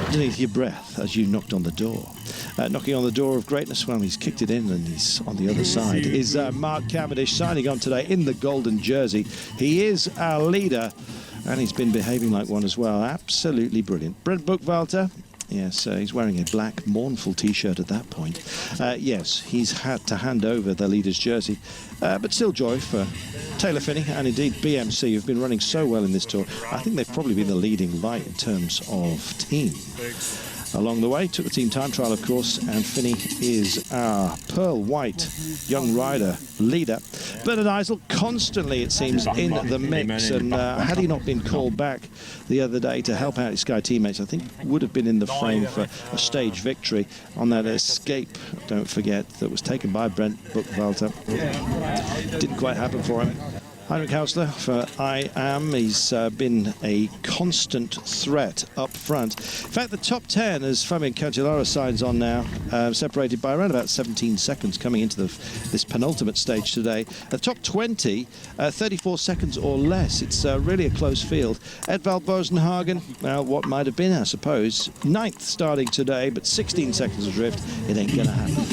underneath your breath as you knocked on the door. Knocking on the door of greatness, well, he's kicked it in and he's on the other side, is Mark Cavendish signing on today in the golden jersey. He is our leader and he's been behaving like one as well. Absolutely brilliant. Brent Buchwalter. Yes, he's wearing a black, mournful T-shirt at that point. Yes, he's had to hand over the leader's jersey, but still joy for Taylor Phinney and indeed BMC, who've been running so well in this tour. I think they've probably been the leading light in terms of team. Along the way, took the team time trial, of course, and Phinney is our pearl white young rider leader. Bernard Eisel constantly, it seems, in the mix, and had he not been called back the other day to help out his Sky teammates, I think would have been in the frame for a stage victory on that escape, don't forget, that was taken by Brent Buchwalter. Didn't quite happen for him. Heinrich Hausler for I Am. He's been a constant threat up front. In fact, the top 10, as Fabian Cancellara signs on now, separated by around about 17 seconds coming into this penultimate stage today. The top 20, 34 seconds or less. It's really a close field. Edvald Bosenhagen, well, what might have been, I suppose, 9th starting today, but 16 seconds adrift. It ain't going to happen.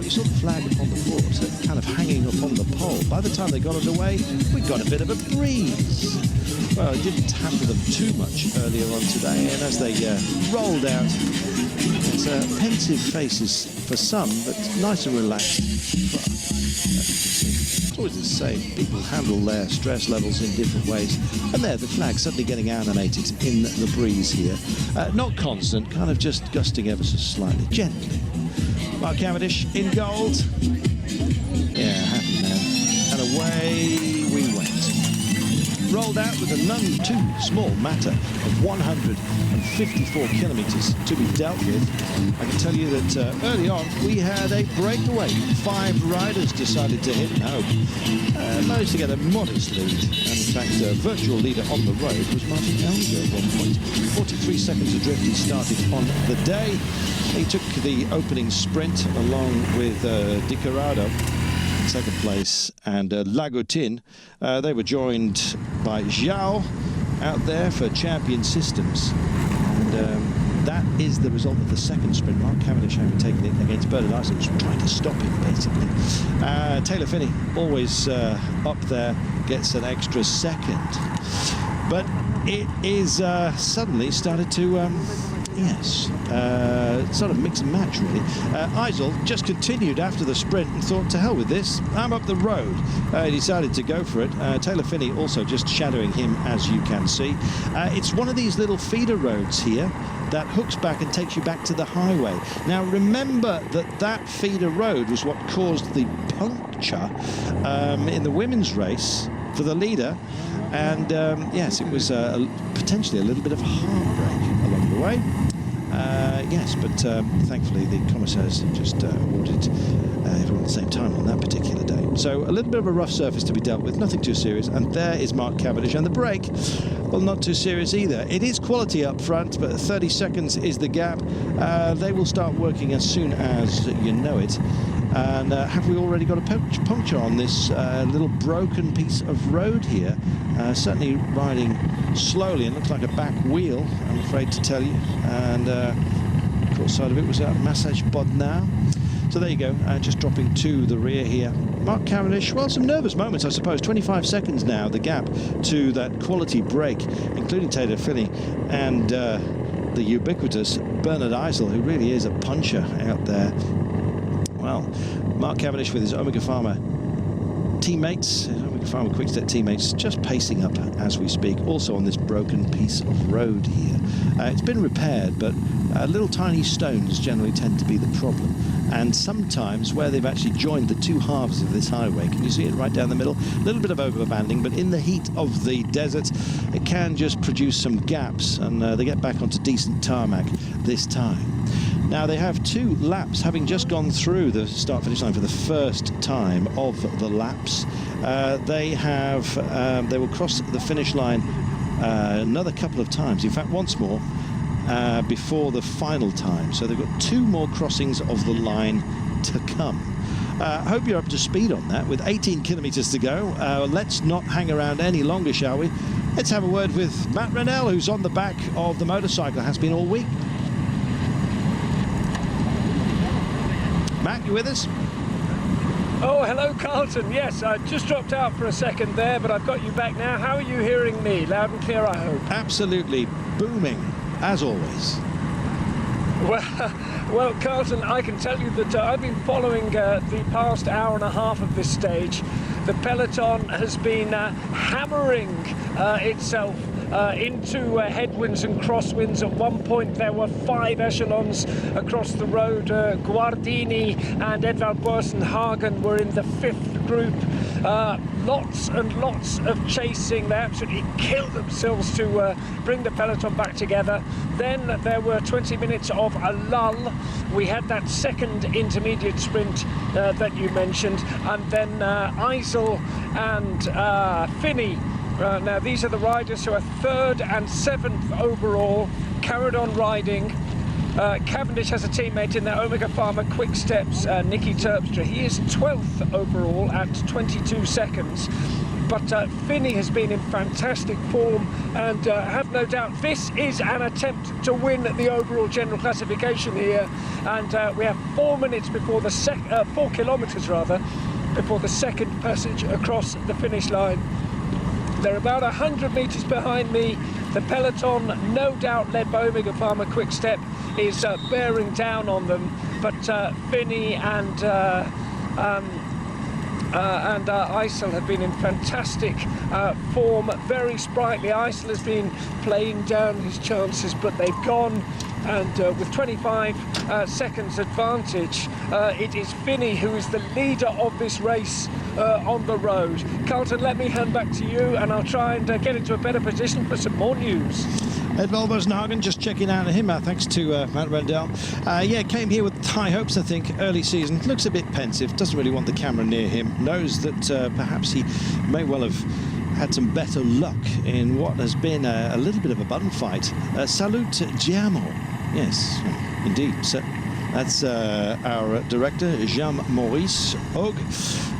You saw the flag upon the fort, kind of hanging upon the pole. By the time they got underway, we got a bit of a breeze. Well, it didn't hamper them too much earlier on today, and as they rolled out, it's pensive faces for some, but nice and relaxed for others. It's always the same. People handle their stress levels in different ways. And there, the flag suddenly getting animated in the breeze here. Not constant, kind of just gusting ever so slightly, gently. Mark Cavendish in gold. Yeah, happy man. And away we went. Rolled out with a none too small matter of 154 kilometres to be dealt with. I can tell you that early on we had a breakaway. 5 riders decided to hit home. Managed to get a modest lead. And in fact, virtual leader on the road was Martin Elger at one point. 43 seconds adrift he started on the day. He took the opening sprint along with Di Corrado in second place and Lagoutin. They were joined by Zhao out there for Champion Systems. And that is the result of the second sprint. Mark Cavendish having taken it against Bernard Eisel, was trying to stop him, basically. Taylor Phinney, always up there, gets an extra second. But it is suddenly started to... Yes, sort of mix and match, really. Eisel just continued after the sprint and thought, to hell with this, I'm up the road. He decided to go for it. Taylor Phinney also just shadowing him, as you can see. It's one of these little feeder roads here that hooks back and takes you back to the highway. Now, remember that that feeder road was what caused the puncture in the women's race for the leader. And, yes, it was potentially a little bit of a heartbreak along the way. Yes, but thankfully the commissaires just ordered everyone at the same time on that particular day. So a little bit of a rough surface to be dealt with, nothing too serious. And there is Mark Cavendish. And the break, well, not too serious either. It is quality up front, but 30 seconds is the gap. They will start working as soon as you know it. And have we already got a puncture on this little broken piece of road here? Certainly riding slowly, and looks like a back wheel, I'm afraid to tell you. And of course, side of it was a massage bod now. So there you go, just dropping to the rear here. Mark Cavendish, well, some nervous moments, I suppose. 25 seconds now, the gap to that quality break, including Taylor Phinney and the ubiquitous Bernard Eisel, who really is a puncher out there. Well, Mark Cavendish with his Omega Pharma teammates, Omega Pharma Quickstep teammates, just pacing up as we speak, also on this broken piece of road here. It's been repaired, but little tiny stones generally tend to be the problem. And sometimes where they've actually joined the two halves of this highway, can you see it right down the middle? A little bit of overbanding, but in the heat of the desert, it can just produce some gaps, and they get back onto decent tarmac this time. Now, they have 2 laps, having just gone through the start-finish line for the first time of the laps. They will cross the finish line another couple of times, in fact, once more, before the final time. So they've got 2 more crossings of the line to come. Hope you're up to speed on that. With 18 kilometres to go, let's not hang around any longer, shall we? Let's have a word with Matt Rennell, who's on the back of the motorcycle, has been all week. Matt, you with us? Oh, hello, Carlton. Yes, I just dropped out for a second there, but I've got you back now. How are you hearing me? Loud and clear, I hope. Absolutely booming, as always. Well, Carlton, I can tell you that I've been following the past hour and a half of this stage. The peloton has been hammering itself into headwinds and crosswinds. At one point there were 5 echelons across the road. Guardini and Edvald Boasson Hagen were in the 5th group. Lots and lots of chasing. They absolutely killed themselves to bring the peloton back together. Then there were 20 minutes of a lull. We had that second intermediate sprint that you mentioned, and then Eisel and Finney. Now these are the riders who are 3rd and 7th overall, carried on riding. Cavendish has a teammate in there, Omega Pharma Quick Steps, Nicky Terpstra. He is 12th overall at 22 seconds. But Finney has been in fantastic form, and have no doubt this is an attempt to win the overall general classification here. And we have 4 minutes before the 4 kilometres rather, before the second passage across the finish line. They're about 100 metres behind me. The peloton, no doubt led by Omega Pharma Quick Step, is bearing down on them. But Finney and Eisel have been in fantastic form, very sprightly. Eisel has been playing down his chances, but they've gone. And with 25 seconds advantage, it is Finney who is the leader of this race on the road. Carlton, let me hand back to you, and I'll try and get into a better position for some more news. Edvald Boasson Hagen, just checking out of him, thanks to Matt Rendell. Yeah, came here with high hopes, I think, early season. Looks a bit pensive, doesn't really want the camera near him. Knows that perhaps he may well have had some better luck in what has been a little bit of a bun fight. Salut Giamo. Yes, indeed. So that's our director, Jean-Maurice Hogg,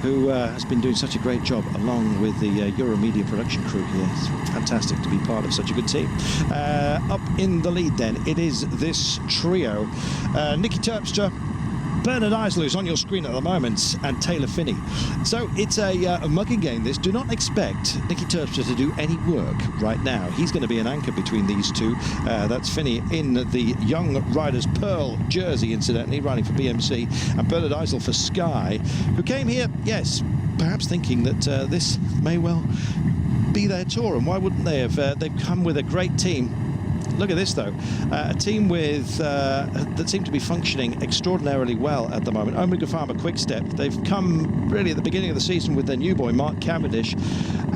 who has been doing such a great job along with the Euromedia production crew here. It's fantastic to be part of such a good team. Up in the lead then, it is this trio. Nicky Terpstra, Bernard Eisel, who's on your screen at the moment, and Taylor Finney. So it's a mugging game, this. Do not expect Nicky Terpstra to do any work right now. He's going to be an anchor between these two. That's Finney in the Young Riders Pearl jersey, incidentally, riding for BMC, and Bernard Eisel for Sky, who came here, yes, perhaps thinking that this may well be their tour, and why wouldn't they have? They've come with a great team. Look at this, though. A team with that seem to be functioning extraordinarily well at the moment. Omega Pharma Quick Step. They've come really at the beginning of the season with their new boy, Mark Cavendish,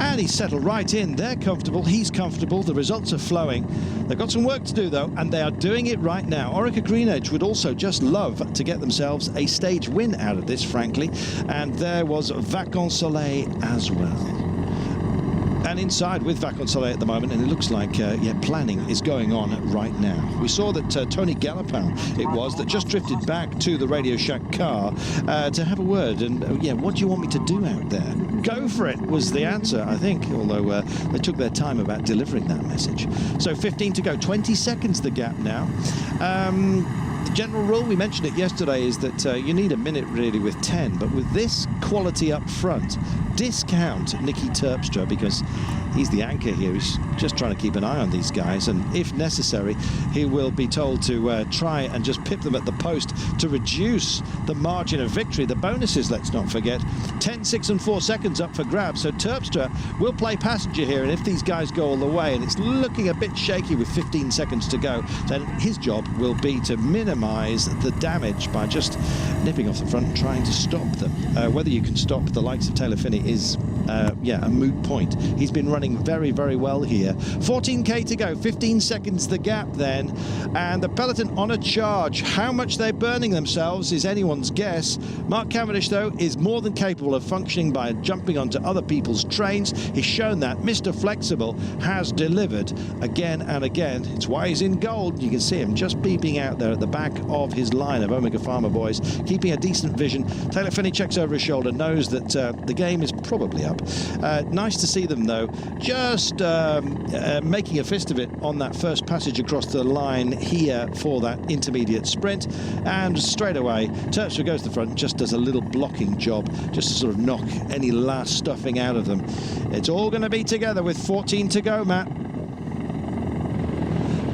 and he's settled right in. They're comfortable. He's comfortable. The results are flowing. They've got some work to do, though, and they are doing it right now. Orica Green Edge would also just love to get themselves a stage win out of this, frankly. And there was Vacances Soleil as well. And inside with Vacances Soleil at the moment, and it looks like, yeah, planning is going on right now. We saw that Tony Gallopin, it was, that just drifted back to the Radio Shack car to have a word. And, yeah, what do you want me to do out there? Go for it was the answer, I think, although they took their time about delivering that message. So 15 to go, 20 seconds the gap now. The general rule, we mentioned it yesterday, is that you need a minute really with 10, but with this quality up front, discount Nicky Terpstra because he's the anchor here. He's just trying to keep an eye on these guys, and if necessary, he will be told to try and just pip them at the post to reduce the margin of victory. The bonuses, let's not forget, 10, 6 and 4 seconds up for grabs, so Terpstra will play passenger here, and if these guys go all the way, and it's looking a bit shaky with 15 seconds to go, then his job will be to minimize the damage by just nipping off the front and trying to stop them. Whether you can stop the likes of Taylor Finney is, yeah, a moot point. He's been running very, very well here. 14k to go, 15 seconds the gap then, and the peloton on a charge. How much they're burning themselves is anyone's guess. Mark Cavendish, though, is more than capable of functioning by jumping onto other people's trains. He's shown that. Mr. Flexible has delivered again and again. It's why he's in gold. You can see him just beeping out there at the back of his line of Omega Pharma boys, keeping a decent vision. Taylor Finney checks over his shoulder, knows that the game is probably up. up. Nice to see them, though, just making a fist of it on that first passage across the line here for that intermediate sprint. And straight away, Terpstra goes to the front, just does a little blocking job, just to sort of knock any last stuffing out of them. It's all going to be together with 14 to go, Matt.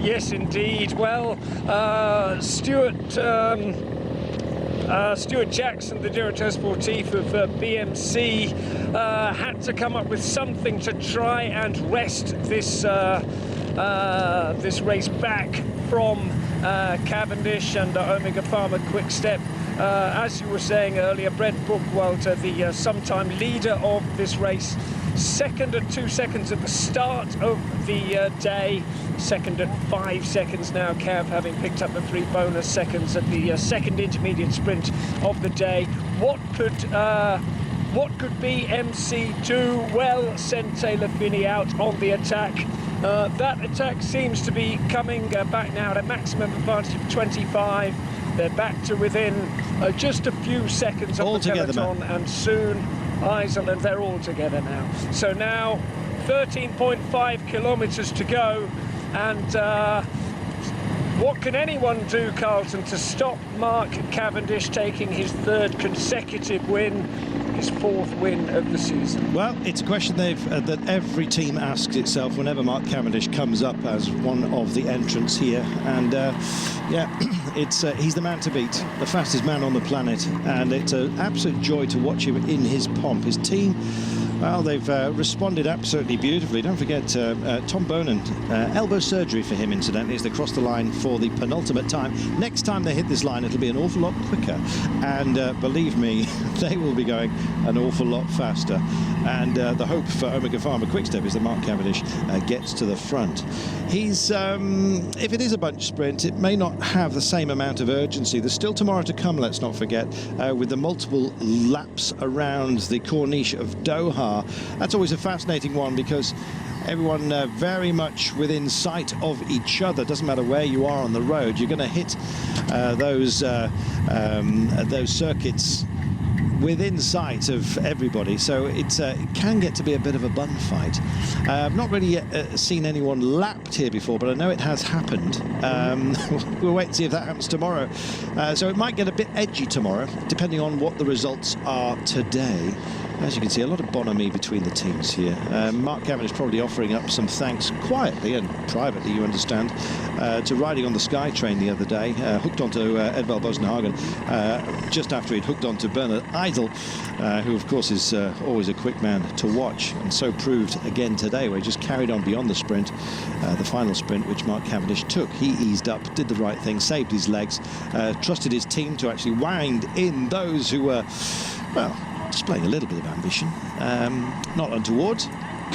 Yes, indeed. Well, Stuart Jackson, the directeur sportif of BMC, had to come up with something to try and wrest this this race back from Cavendish and Omega Pharma Quick Step. As you were saying earlier, Brent Bookwalter, the sometime leader of this race, second at 2 seconds at the start of the day, second at 5 seconds now, Cav having picked up the 3 bonus seconds at the second intermediate sprint of the day. What could be MC2? Well, send Taylor Finney out on the attack. That attack seems to be coming back now at a maximum advantage of 25. They're back to within just a few seconds of all the peloton, and soon Iceland, they're all together now. So now 13.5 kilometres to go, and what can anyone do, Carlton, to stop Mark Cavendish taking his 3rd consecutive win, his 4th win of the season? Well, it's a question that every team asks itself whenever Mark Cavendish comes up as one of the entrants here, and yeah, he's the man to beat, the fastest man on the planet, and it's an absolute joy to watch him in his pomp. His team, well, they've responded absolutely beautifully. Don't forget Tom Bonan, elbow surgery for him, incidentally, as they cross the line for the penultimate time. Next time they hit this line, it'll be an awful lot quicker, and believe me, they will be going an awful lot faster. And the hope for Omega Pharma Quickstep is that Mark Cavendish gets to the front. He's, if it is a bunch sprint, it may not have the same amount of urgency. There's still tomorrow to come, let's not forget, with the multiple laps around the Corniche of Doha. That's always a fascinating one because everyone very much within sight of each other. Doesn't matter where you are on the road, you're going to hit those circuits within sight of everybody, so it can get to be a bit of a bun fight. I've not really seen anyone lapped here before, but I know it has happened. We'll wait and see if that happens tomorrow. So it might get a bit edgy tomorrow, depending on what the results are today. As you can see, a lot of bonhomie between the teams here. Mark Cavendish probably offering up some thanks quietly and privately, you understand, to riding on the Sky Train the other day, hooked onto Edvald Boasson-Hagen just after he'd hooked onto Bernard Idle, who of course is always a quick man to watch, and so proved again today, where he just carried on beyond the sprint, the final sprint, which Mark Cavendish took. He eased up, did the right thing, saved his legs, trusted his team to actually wind in those who were, well, displaying a little bit of ambition. Not untoward,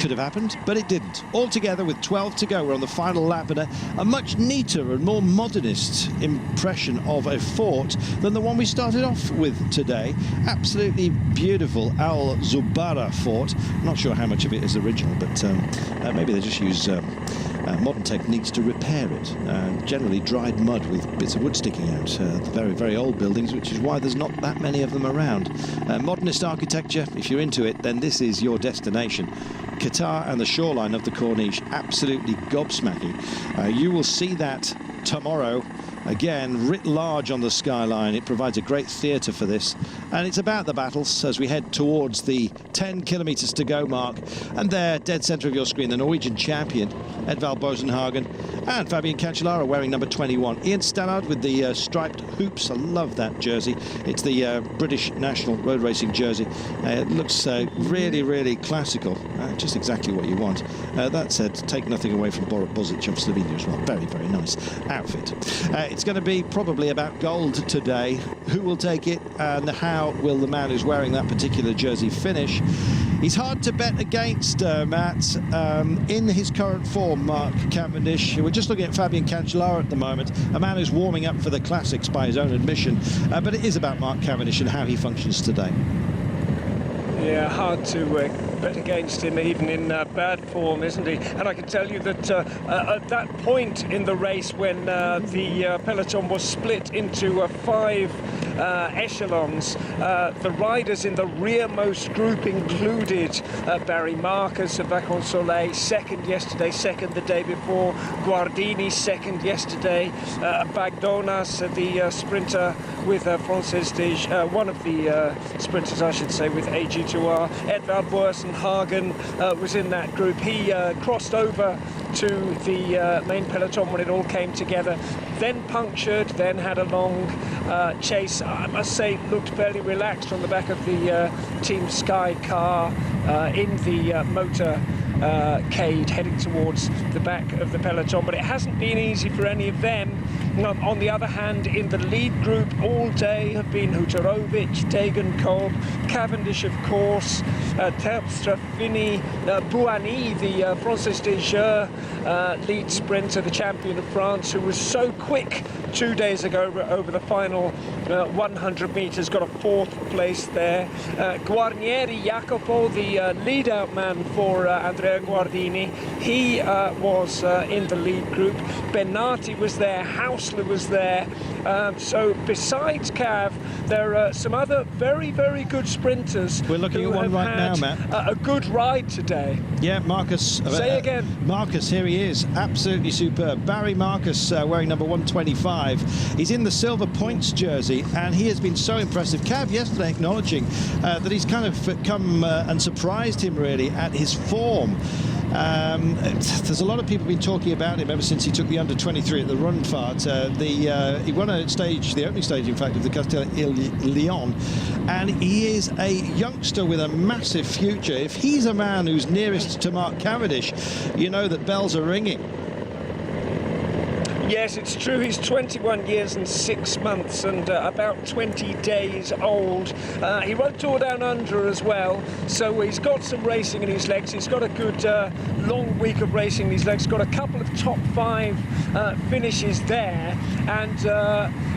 could have happened, but it didn't. Altogether, with 12 to go, we're on the final lap, and a much neater and more modernist impression of a fort than the one we started off with today. Absolutely beautiful Al Zubara fort. I'm not sure how much of it is original, but maybe they just use modern techniques to repair it. Generally dried mud with bits of wood sticking out. Very, very old buildings, which is why there's not that many of them around. Modernist architecture, if you're into it, then this is your destination. Qatar and the shoreline of the Corniche, absolutely gobsmacking. You will see that tomorrow. Again, writ large on the skyline. It provides a great theatre for this. And it's about the battles as we head towards the 10 kilometres to go mark. And there, dead centre of your screen, the Norwegian champion, Edvald Boasson-Hagen, and Fabian Cancellara wearing number 21. Ian Stannard with the striped hoops. I love that jersey. It's the British national road racing jersey. It looks really, really classical. Just exactly what you want. That said, take nothing away from Borut Bozic of Slovenia as well. Very, very nice outfit. It's going to be probably about gold today. Who will take it, and how will the man who's wearing that particular jersey finish? He's hard to bet against, Matt, in his current form, Mark Cavendish. We're just looking at Fabian Cancellara at the moment, a man who's warming up for the classics by his own admission. But it is about Mark Cavendish and how he functions today. Yeah, hard to bet against him, even in bad form, isn't he? And I can tell you that at that point in the race when the peloton was split into 5 echelons. The riders in the rearmost group included Barry Marcus of Vacansoleil, second yesterday, second the day before, Guardini second yesterday, Bagdonas, the sprinter with one of the sprinters, I should say, with AG2R. Edvard Boersenhagen was in that group. He crossed over to the main peloton when it all came together, then punctured, then had a long chase. I must say, looked fairly relaxed on the back of the Team Sky car in the motorcade heading towards the back of the peloton, but it hasn't been easy for any of them. On the other hand, in the lead group all day have been Huterovic, Tegenkolb, Cavendish, of course, Terpstra, Fini, Bouhanni, the Francis des Jeux lead sprinter, the champion of France, who was so quick 2 days ago over the final 100 metres, got a fourth place there. Guarnieri Jacopo, the lead-out man for Andrea Guardini, he was in the lead group. Benati was there, Hausler was there. So besides Cav, there are some other very, very good sprinters. We're looking at one right now, Matt. A good ride today. Yeah, Marcus. Say again. Marcus, here he is. Absolutely superb. Barry Marcus wearing number 125. He's in the silver points jersey, and he has been so impressive. Cav yesterday acknowledging that he's kind of come and surprised him really at his form. There's a lot of people been talking about him ever since he took the under-23 at the Rundfahrt. He won a stage, the opening stage, in fact, of the Castel-Lyon, and he is a youngster with a massive future. If he's a man who's nearest to Mark Cavendish, you know that bells are ringing. Yes, it's true. He's 21 years and 6 months and about 20 days old. He rode Tour Down Under as well, so he's got some racing in his legs. He's got a good long week of racing in his legs. Got a couple of top 5 finishes there. And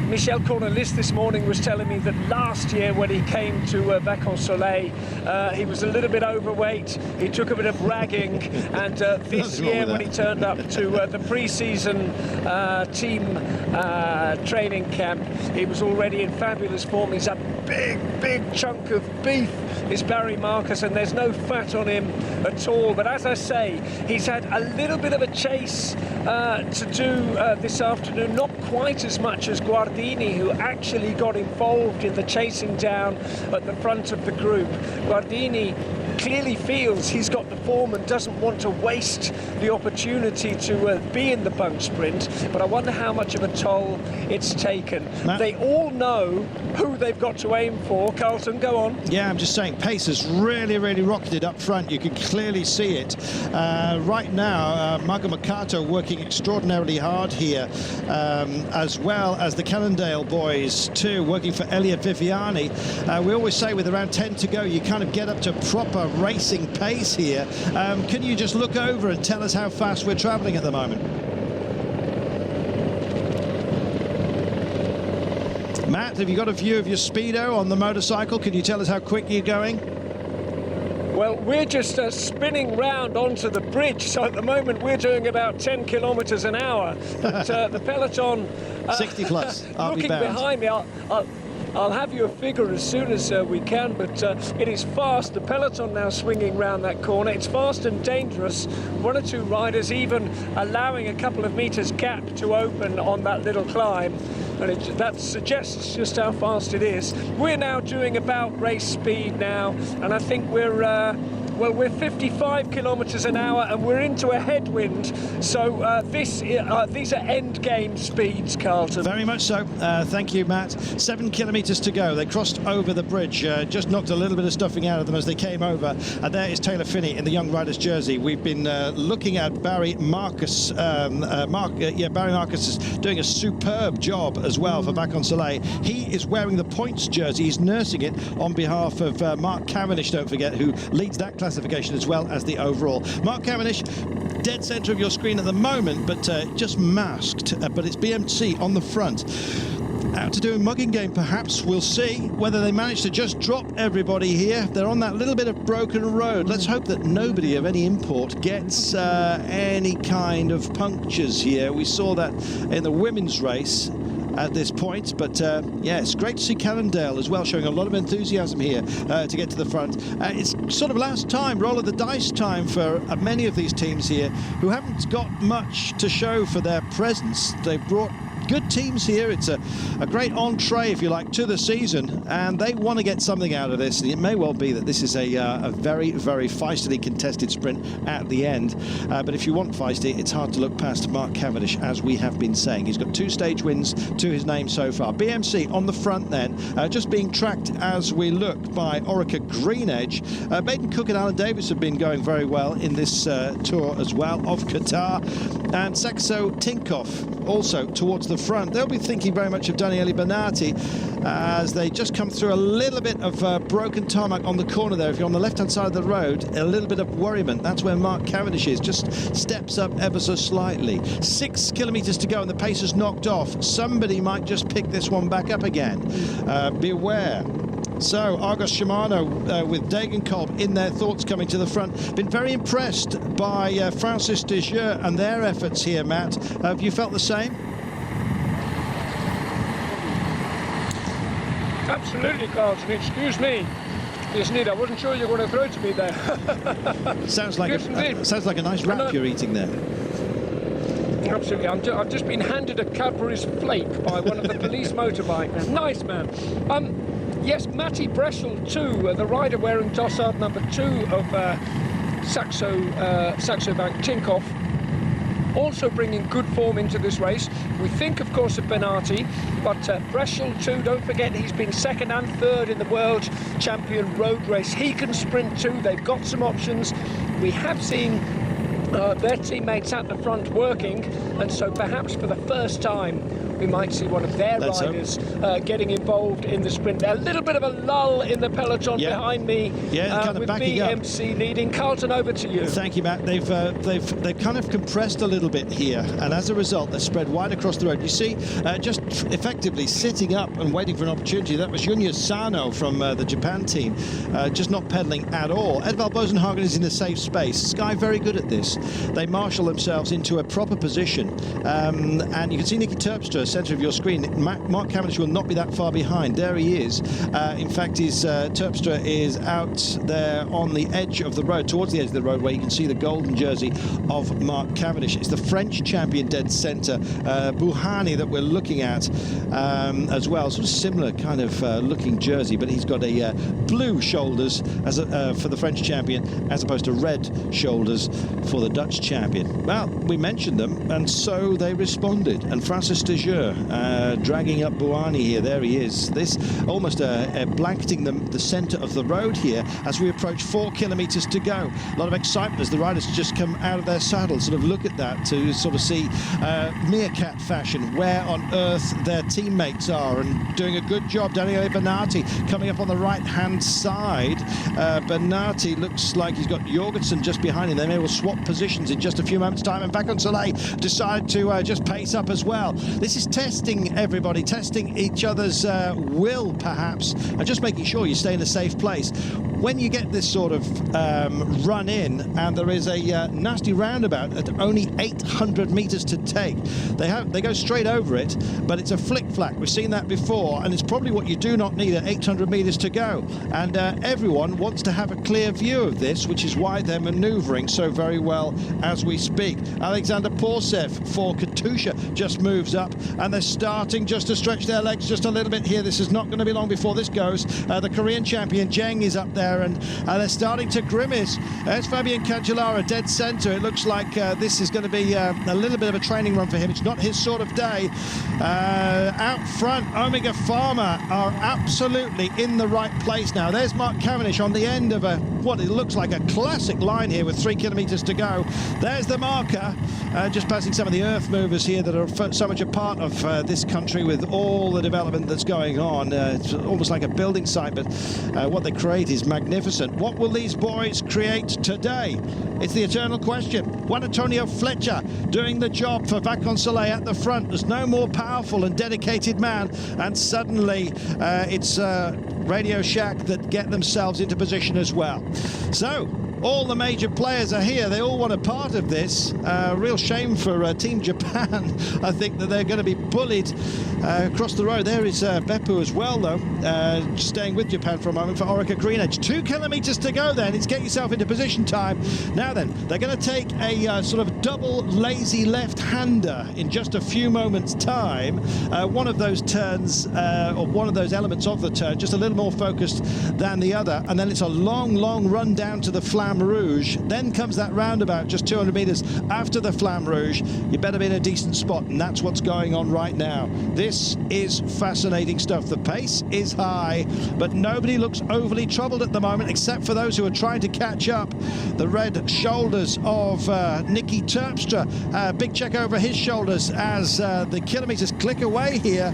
Michel Cornelis this morning was telling me that last year when he came to Vacansoleil, he was a little bit overweight. He took a bit of ragging, and this year when he turned up to the pre-season team training camp, he was already in fabulous form. He's a big chunk of beef, is Barry Marcus, and there's no fat on him at all. But as I say, he's had a little bit of a chase to do this afternoon, not quite as much as Guardini, who actually got involved in the chasing down at the front of the group. Guardini clearly feels he's got the form and doesn't want to waste the opportunity to be in the bunch sprint, but I wonder how much of a toll it's taken. Matt? They all know who they've got to aim for. Carlton, go on. Yeah, I'm just saying, pace has really rocketed up front. You can clearly see it. Right now, Marco Mercato working extraordinarily hard here, as well as the Cannondale boys too, working for Elliot Viviani. We always say with around 10 to go, you kind of get up to proper racing pace here. Can you just look over and tell us how fast we're travelling at the moment? Matt, have you got a view of your speedo on the motorcycle? Can you tell us how quick you're going? Well, we're just spinning round onto the bridge, so at the moment we're doing about 10 kilometres an hour. But the peloton... 60 plus, I'll be looking bound. behind me, I'll have you a figure as soon as we can, but it is fast. The peloton now swinging round that corner. It's fast and dangerous. One or two riders even allowing a couple of metres gap to open on that little climb, and that suggests just how fast it is. We're now doing about race speed now, and I think we're 55 kilometres an hour, and we're into a headwind. So these are end game speeds, Carlton. Very much so. Thank you, Matt. 7 kilometres to go. They crossed over the bridge, just knocked a little bit of stuffing out of them as they came over. And there is Taylor Phinney in the Young Riders jersey. We've been looking at Barry Marcus. Barry Marcus is doing a superb job as well for Vacansoleil. He is wearing the points jersey. He's nursing it on behalf of Mark Cavendish, don't forget, who leads that classification as well as the overall. Mark Cavendish, dead centre of your screen at the moment, but just masked. But it's BMC on the front. Out to do a mugging game, perhaps. We'll see whether they manage to just drop everybody here. They're on that little bit of broken road. Let's hope that nobody of any import gets any kind of punctures here. We saw that in the women's race. at this point. But yes, great to see Cannondale as well, showing a lot of enthusiasm here to get to the front. It's sort of last time, roll of the dice time for many of these teams here who haven't got much to show for their presence. They brought good teams here. It's a great entree, if you like, to the season, and they want to get something out of this. And it may well be that this is a very, very feistily contested sprint at the end. But if you want feisty, it's hard to look past Mark Cavendish, as we have been saying. He's got 2 stage wins to his name so far. BMC on the front then, just being tracked as we look by Orica Greenedge. Baden Cook and Alan Davis have been going very well in this tour as well of Qatar. And Saxo Tinkoff also towards the front. They'll be thinking very much of Daniele Benati as they just come through a little bit of broken tarmac on the corner there. If you're on the left-hand side of the road, a little bit of worriment. That's where Mark Cavendish is. Just steps up ever so slightly. 6 kilometres to go and the pace is knocked off. Somebody might just pick this one back up again. Beware. So Argos Shimano with Degenkolb in their thoughts coming to the front. Been very impressed by Francis de Jure and their efforts here, Matt. Have you felt the same? Absolutely, Carlton. Excuse me. Yes, indeed. I wasn't sure you were going to throw to me there. Sounds like a nice wrap you're eating there. Absolutely. I've just been handed a Cadbury's Flake by one of the police motorbikes. Nice, man. Yes, Matty Breschel too, the rider wearing dossard number 2 of Saxo Bank Tinkoff, also bringing good form into this race. We think, of course, of Benati, but Breschel too, don't forget, he's been 2nd and 3rd in the World Champion Road Race. He can sprint too. They've got some options. We have seen their teammates at the front working, and so perhaps for the first time we might see one of their riders getting involved in the sprint. A little bit of a lull in the peloton behind me, kind of with BMC leading. Carlton, over to you. Thank you, Matt. They've kind of compressed a little bit here, and as a result, they're spread wide across the road. You see, just effectively sitting up and waiting for an opportunity. That was Junior Sano from the Japan team, just not pedalling at all. Edvald Bosenhagen is in a safe space. Sky very good at this. They marshal themselves into a proper position, and you can see Nicky Terpstra, centre of your screen. Mark Cavendish will not be that far behind. There he is. In fact, Terpstra is out there on the edge of the road, towards the edge of the road, where you can see the golden jersey of Mark Cavendish. It's the French champion dead centre, Bouhanni, that we're looking at as well. Sort of similar kind of looking jersey, but he's got a blue shoulders as for the French champion, as opposed to red shoulders for the Dutch champion. Well, we mentioned them, and so they responded. And Francis de Jure dragging up Bouhanni here. There he is. This almost blanketing the centre of the road here as we approach 4 kilometres to go. A lot of excitement as the riders just come out of their saddles. Sort of look at that to sort of see meerkat fashion where on earth their teammates are, and doing a good job. Daniele Benati coming up on the right-hand side. Benati looks like he's got Jorgensen just behind him. They may well swap positions in just a few moments' time, and Bacon Soleil decide to just pace up as well. This is testing everybody, testing each other's will, perhaps, and just making sure you stay in a safe place. When you get this sort of run in, and there is a nasty roundabout at only 800 metres to take, they go straight over it, but it's a flick-flack. We've seen that before, and it's probably what you do not need at 800 metres to go. And everyone wants to have a clear view of this, which is why they're manoeuvring so very well as we speak. Alexander Porsev for Katusha just moves up, and they're starting just to stretch their legs just a little bit here. This is not going to be long before this goes. The Korean champion Zheng is up there, and they're starting to grimace. There's Fabian Cancellara, dead centre. It looks like this is going to be a little bit of a training run for him. It's not his sort of day. Out front, Omega Pharma are absolutely in the right place now. There's Mark Cavendish on the end of what it looks like a classic line here with 3 kilometres to go. There's the marker, just passing some of the earth movers here that are so much a part of this country with all the development that's going on. It's almost like a building site, but what they create is magnificent. What will these boys create today? It's the eternal question. Juan Antonio Fletcher doing the job for Bacon Soleil at the front. There's no more powerful and dedicated man, and suddenly it's Radio Shack that get themselves into position as well. So All the major players are here. They all want a part of this. Real shame for Team Japan. I think that they're going to be bullied across the road. There is Beppu as well, though, staying with Japan for a moment for Orica Greenedge. 2 kilometres to go then. It's get yourself into position time. Now then, they're going to take a sort of double lazy left-hander in just a few moments' time. One of those turns, or one of those elements of the turn, just a little more focused than the other. And then it's a long, long run down to the Flamme Rouge. Then comes that roundabout just 200 metres after the Flamme Rouge. You better be in a decent spot, and that's what's going on right now. This is fascinating stuff. The pace is high, but nobody looks overly troubled at the moment, except for those who are trying to catch up. The red shoulders of Nicky Terpstra. Big check over his shoulders as the kilometres click away here.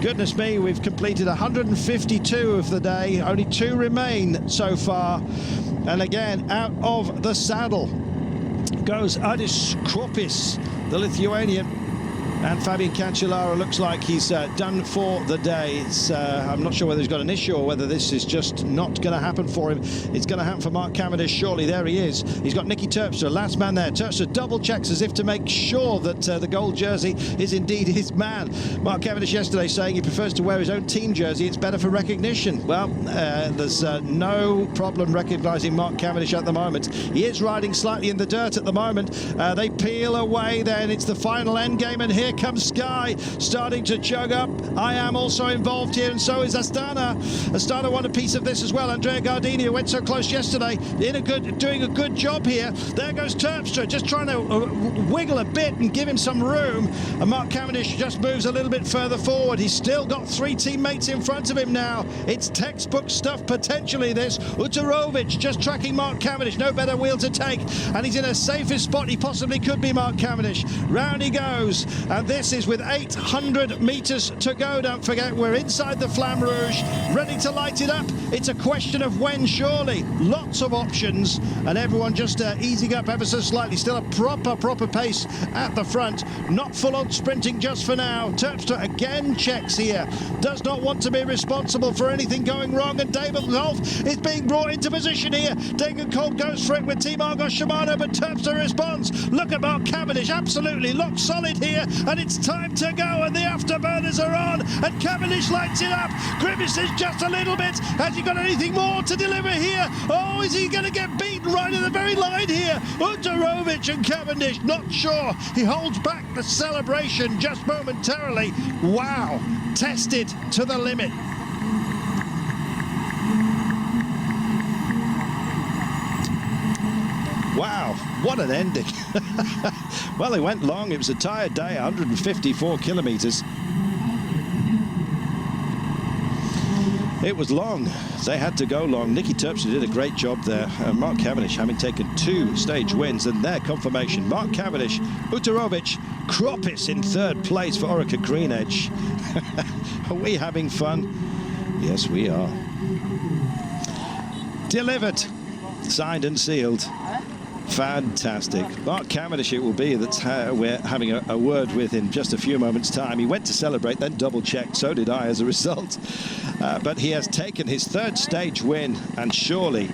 Goodness me, we've completed 152 of the day. Only 2 remain so far. And again, out of the saddle goes Adis Kropis, the Lithuanian. And Fabian Cancellara looks like he's done for the day. I'm not sure whether he's got an issue or whether this is just not going to happen for him. It's going to happen for Mark Cavendish, surely. There he is. He's got Nicky Terpstra, last man there. Terpstra double checks as if to make sure that the gold jersey is indeed his man. Mark Cavendish yesterday saying he prefers to wear his own team jersey. It's better for recognition. Well, there's no problem recognising Mark Cavendish at the moment. He is riding slightly in the dirt at the moment. They peel away then. It's the final end game, and here comes Sky starting to chug up. I am also involved here, and so is Astana. Astana won a piece of this as well. Andrea Gardini, who went so close yesterday, doing a good job here. There goes Terpstra, just trying to wiggle a bit and give him some room. And Mark Cavendish just moves a little bit further forward. He's still got 3 teammates in front of him now. It's textbook stuff potentially, this. Utarovic just tracking Mark Cavendish. No better wheel to take, and he's in a safest spot he possibly could be, Mark Cavendish. Round he goes, and this is with 800 metres to go. Don't forget, we're inside the Flamme Rouge, ready to light it up. It's a question of when, surely. Lots of options, and everyone just easing up ever so slightly. Still a proper pace at the front. Not full-on sprinting just for now. Terpstra again checks here. Does not want to be responsible for anything going wrong, and David Wolf is being brought into position here. Degenkolb goes for it with Team Argos Shimano, but Terpstra responds. Look at Mark Cavendish, absolutely locked solid here, and it's time to go, and the afterburners are on, and Cavendish lights it up. Grimace is just a little bit. Has he got anything more to deliver here? Oh, is he going to get beaten right at the very line here? Utarovic and Cavendish, not sure. He holds back the celebration just momentarily. Wow, tested to the limit. Wow, what an ending. Well, it went long. It was a tired day, 154 kilometres. It was long. They had to go long. Nicky Terpstra did a great job there. Mark Cavendish having taken 2 stage wins, and their confirmation. Mark Cavendish, Utarovic, Kropis in 3rd place for Orica Greenedge. Are we having fun? Yes, we are. Delivered, signed and sealed. Fantastic. Mark Cavendish it will be that we're having a word with in just a few moments' time. He went to celebrate, then double-checked. So did I as a result. But he has taken his 3rd stage win, and surely,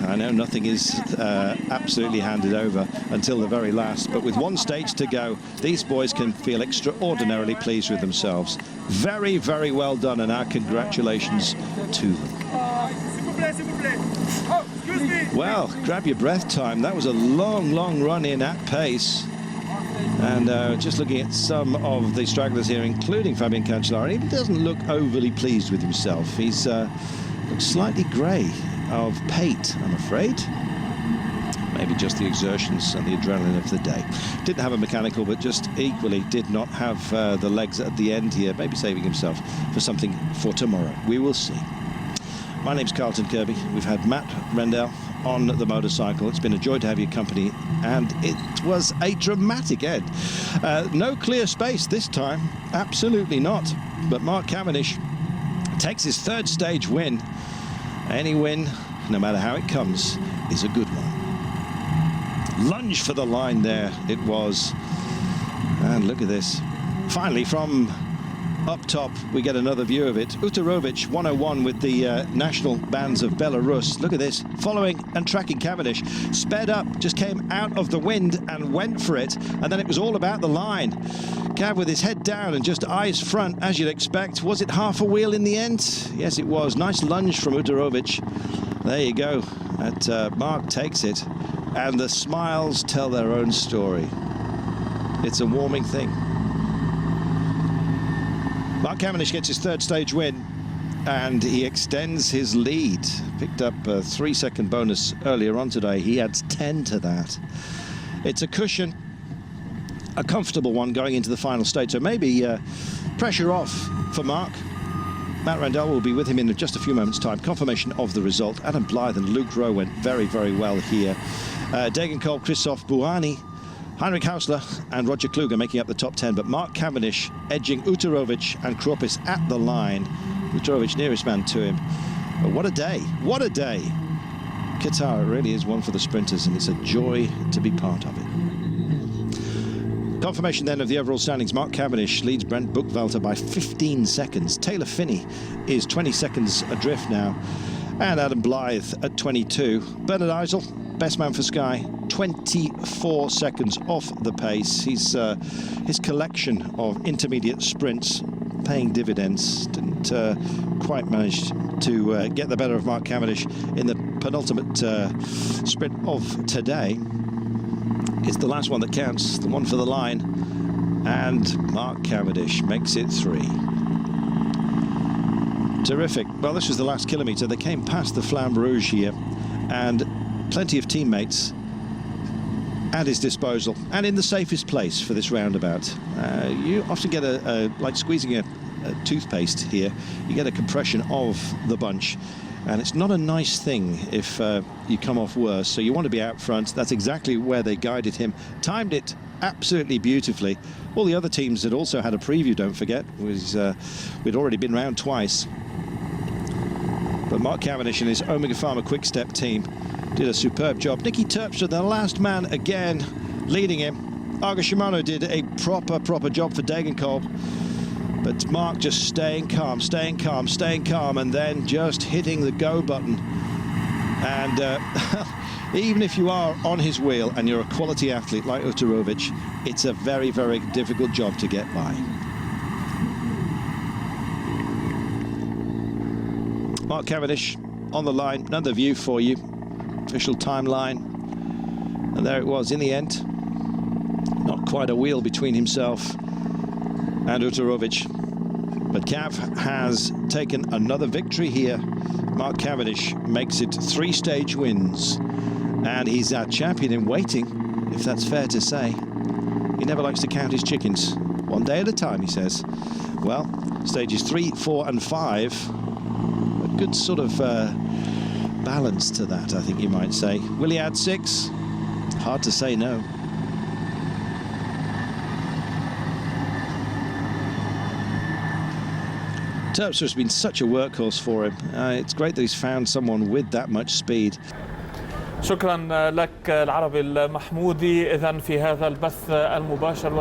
I know nothing is absolutely handed over until the very last, but with 1 stage to go, these boys can feel extraordinarily pleased with themselves. Very, very well done, and our congratulations to them. Well, grab your breath time. That was a long run in at pace. And just looking at some of the stragglers here, including Fabian Cancellara, he doesn't look overly pleased with himself. He's looks slightly grey of pate, I'm afraid. Maybe just the exertions and the adrenaline of the day. Didn't have a mechanical, but just equally did not have the legs at the end here. Maybe saving himself for something for tomorrow. We will see. My name's Carlton Kirby. We've had Matt Rendell on the motorcycle. It's been a joy to have your company, and it was a dramatic end. No clear space this time, absolutely not. But Mark Cavendish takes his 3rd stage win. Any win, no matter how it comes, is a good one. Lunge for the line there it was. And look at this. Finally, from Up top, we get another view of it. Utarovic, 101 with the national bands of Belarus. Look at this, following and tracking Cavendish. Sped up, just came out of the wind and went for it. And then it was all about the line. Cav with his head down and just eyes front, as you'd expect. Was it half a wheel in the end? Yes, it was. Nice lunge from Utarovic. There you go. Mark takes it. And the smiles tell their own story. It's a warming thing. Mark Cavendish gets his third stage win, and he extends his lead. Picked up a 3-second bonus earlier on today. He adds 10 to that. It's a cushion, a comfortable one going into the final stage. So maybe pressure off for Mark. Matt Randell will be with him in just a few moments' time. Confirmation of the result. Adam Blythe and Luke Rowe went very, very well here. Degenkolb, Christoph Buhani, Heinrich Hausler and Roger Kluge making up the top 10, but Mark Cavendish edging Utarovic and Kropis at the line. Utarovic nearest man to him. But what a day, what a day. Qatar really is one for the sprinters, and it's a joy to be part of it. Confirmation then of the overall standings. Mark Cavendish leads Brent Buchwalter by 15 seconds. Taylor Phinney is 20 seconds adrift now. And Adam Blythe at 22. Bernard Eisel, best man for Sky, 24 seconds off the pace. His collection of intermediate sprints paying dividends. Didn't quite manage to get the better of Mark Cavendish in the penultimate sprint of today. It's the last one that counts, the one for the line. And Mark Cavendish makes it 3. Terrific. Well, this was the last kilometre. They came past the Flamme Rouge here, and plenty of teammates at his disposal and in the safest place for this roundabout. You often get like squeezing a toothpaste here, you get a compression of the bunch, and it's not a nice thing if you come off worse. So you want to be out front. That's exactly where they guided him. Timed it absolutely beautifully. All the other teams had also had a preview, don't forget. We'd already been round twice. But Mark Cavendish and his Omega Pharma Quick Step team did a superb job. Nicky Terpstra, the last man again, leading him. Argo Shimano did a proper job for Degenkolb. But Mark just staying calm, and then just hitting the go button. And even if you are on his wheel and you're a quality athlete like Utarovic, it's a very, very difficult job to get by. Mark Cavendish on the line, another view for you. Official timeline. And there it was in the end. Not quite a wheel between himself and Utarovic. But Cav has taken another victory here. Mark Cavendish makes it 3 stage wins. And he's our champion in waiting, if that's fair to say. He never likes to count his chickens. One day at a time, he says. Well, stages 3, 4 and 5. A good sort of balance to that, I think you might say. Will he add 6? Hard to say no. Terpstra has been such a workhorse for him. It's great that he's found someone with that much speed. شكرا لك العربي المحمودي. إذن في هذا البث المباشر